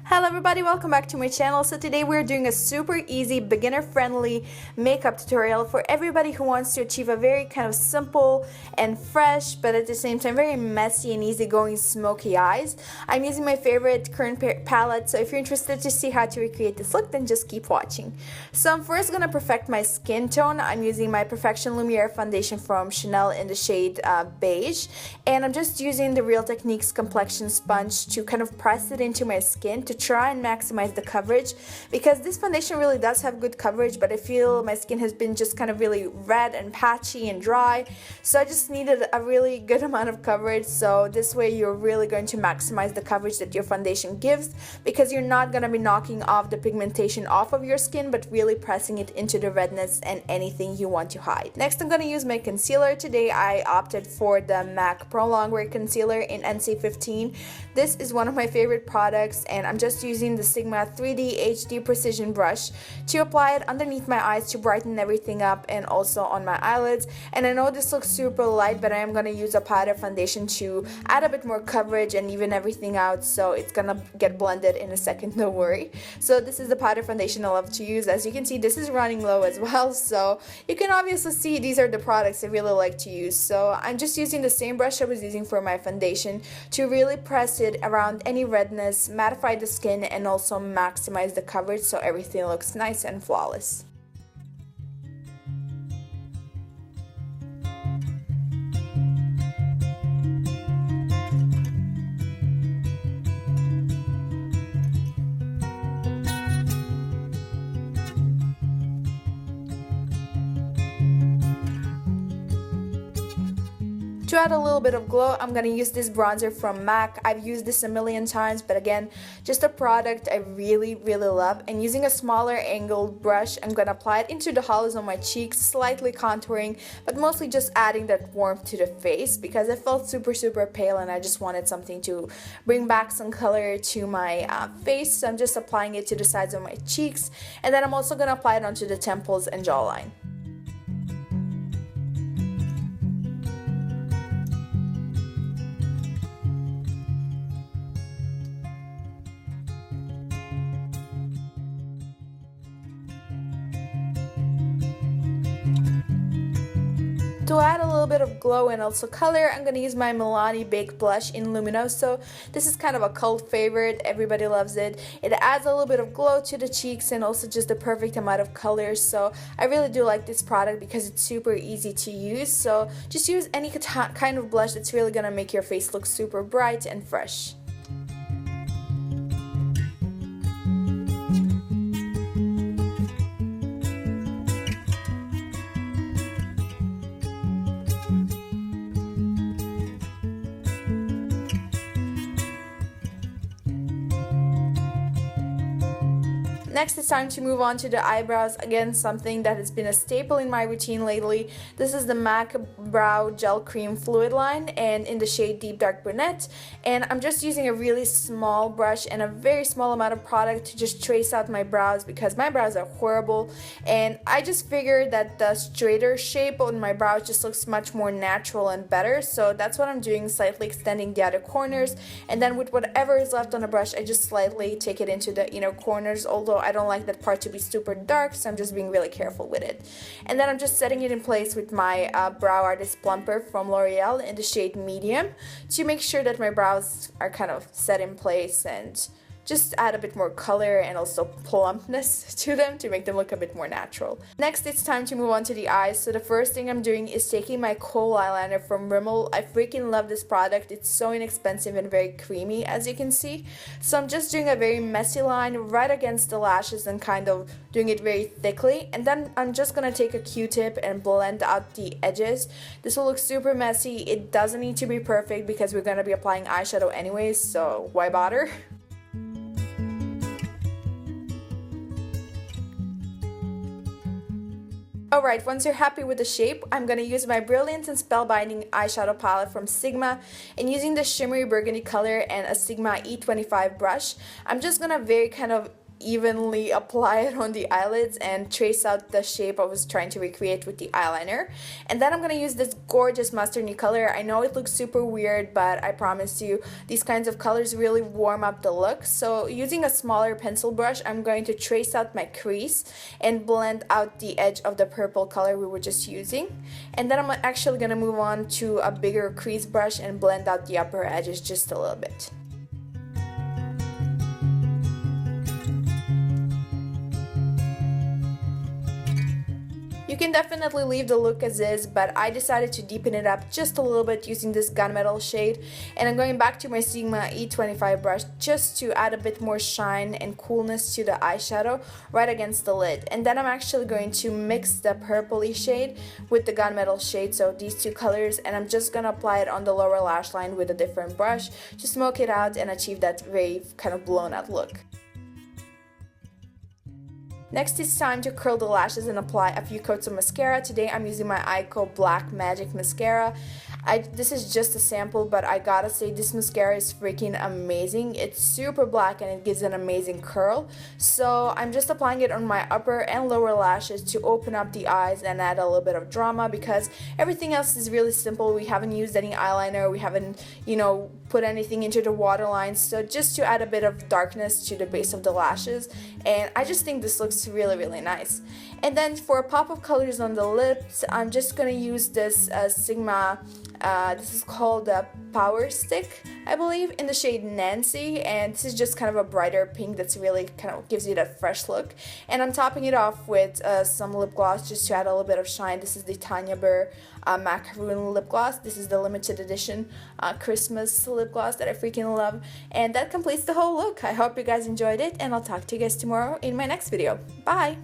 Hello everybody, welcome back to my channel. So today we're doing a super easy beginner friendly makeup tutorial for everybody who wants to achieve a very kind of simple and fresh but at the same time very messy and easygoing smoky eyes. I'm using my favorite current palette, so if you're interested to see how to recreate this look, then just keep watching. So I'm first going to perfect my skin tone. I'm using my Perfection Lumiere foundation from Chanel in the shade beige, and I'm just using the Real Techniques complexion sponge to kind of press it into my skin to try and maximize the coverage, because this foundation really does have good coverage, but I feel my skin has been just kind of really red and patchy and dry, so I just needed a really good amount of coverage. So this way you're really going to maximize the coverage that your foundation gives, because you're not going to be knocking off the pigmentation off of your skin but really pressing it into the redness and anything you want to hide. Next, I'm going to use my concealer. Today I opted for the MAC Pro Longwear Concealer in NC15. This is one of my favorite products, and I'm just using the Sigma 3D HD Precision brush to apply it underneath my eyes to brighten everything up, and also on my eyelids. And I know this looks super light, but I am going to use a powder foundation to add a bit more coverage and even everything out, so it's gonna get blended in a second, don't worry. So this is the powder foundation I love to use. As you can see, this is running low as well, so you can obviously see these are the products I really like to use. So I'm just using the same brush I was using for my foundation to really press it around any redness, mattify the skin, and also maximize the coverage so everything looks nice and flawless. To add a little bit of glow, I'm going to use this bronzer from MAC. I've used this a million times, but again, just a product I really love. And using a smaller angled brush, I'm going to apply it into the hollows of my cheeks, slightly contouring, but mostly just adding that warmth to the face, because I felt super pale and I just wanted something to bring back some color to my face. So I'm just applying it to the sides of my cheeks, and then I'm also going to apply it onto the temples and jawline. To add a little bit of glow and also color, I'm going to use my Milani Baked Blush in Luminoso. This is kind of a cult favorite, everybody loves it. It adds a little bit of glow to the cheeks and also just the perfect amount of color, so I really do like this product because it's super easy to use. So just use any kind of blush that's really going to make your face look super bright and fresh. Next, it's time to move on to the eyebrows. Again, something that has been a staple in my routine lately. This is the MAC Brow Gel Cream Fluidline, and in the shade Deep Dark Brunette. And I'm just using a really small brush and a very small amount of product to just trace out my brows, because my brows are horrible. And I just figured that the straighter shape on my brows just looks much more natural and better. So that's what I'm doing, slightly extending the outer corners. And then with whatever is left on the brush, I just slightly take it into the inner corners, although I don't like that part to be super dark, so I'm just being really careful with it. And then I'm just setting it in place with my Brow Artist Plumper from L'Oreal in the shade Medium to make sure that my brows are kind of set in place and just add a bit more color and also plumpness to them to make them look a bit more natural. Next, it's time to move on to the eyes. So the first thing I'm doing is taking my kohl eyeliner from RImmel. I freaking love this product. It's so inexpensive and very creamy, as you can see. So I'm just doing a very messy line right against the lashes and kind of doing it very thickly. And then I'm just gonna take a Q-tip and blend out the edges. This will look super messy. It doesn't need to be perfect because we're gonna be applying eyeshadow anyways, so why bother? Alright, once you're happy with the shape, I'm going to use my Brilliant and Spellbinding eyeshadow palette from Sigma, and using the shimmery burgundy color and a Sigma E25 brush, I'm just going to very kind of evenly apply it on the eyelids and trace out the shape I was trying to recreate with the eyeliner. And then I'm gonna use this gorgeous mustardy color. I know it looks super weird, but I promise you these kinds of colors really warm up the look. So using a smaller pencil brush, I'm going to trace out my crease and blend out the edge of the purple color we were just using. And then I'm actually gonna move on to a bigger crease brush and blend out the upper edges just a little bit. You can definitely leave the look as is, but I decided to deepen it up just a little bit using this gunmetal shade, and I'm going back to my Sigma E25 brush just to add a bit more shine and coolness to the eyeshadow right against the lid. And then I'm actually going to mix the purpley shade with the gunmetal shade, so these two colors, and I'm just gonna apply it on the lower lash line with a different brush to smoke it out and achieve that very kind of blown out look. Next, it's time to curl the lashes and apply a few coats of mascara. Today I'm using my Eyeko Black Magic Mascara. This is just a sample, but I gotta say this mascara is freaking amazing. It's super black and it gives an amazing curl. So I'm just applying it on my upper and lower lashes to open up the eyes and add a little bit of drama, because everything else is really simple. We haven't used any eyeliner, we haven't, put anything into the waterline, so just to add a bit of darkness to the base of the lashes, and I just think this looks really, really nice. And then for a pop of colors on the lips, I'm just gonna use this Sigma, this is called the Power Stick, I believe, in the shade Nancy, and this is just kind of a brighter pink that's really kind of gives you that fresh look. And I'm topping it off with some lip gloss just to add a little bit of shine. This is the Tanya Burr macaroon lip gloss. This is the limited edition Christmas lip gloss that I freaking love, and that completes the whole look. I hope you guys enjoyed it, and I'll talk to you guys tomorrow in my next video. Bye!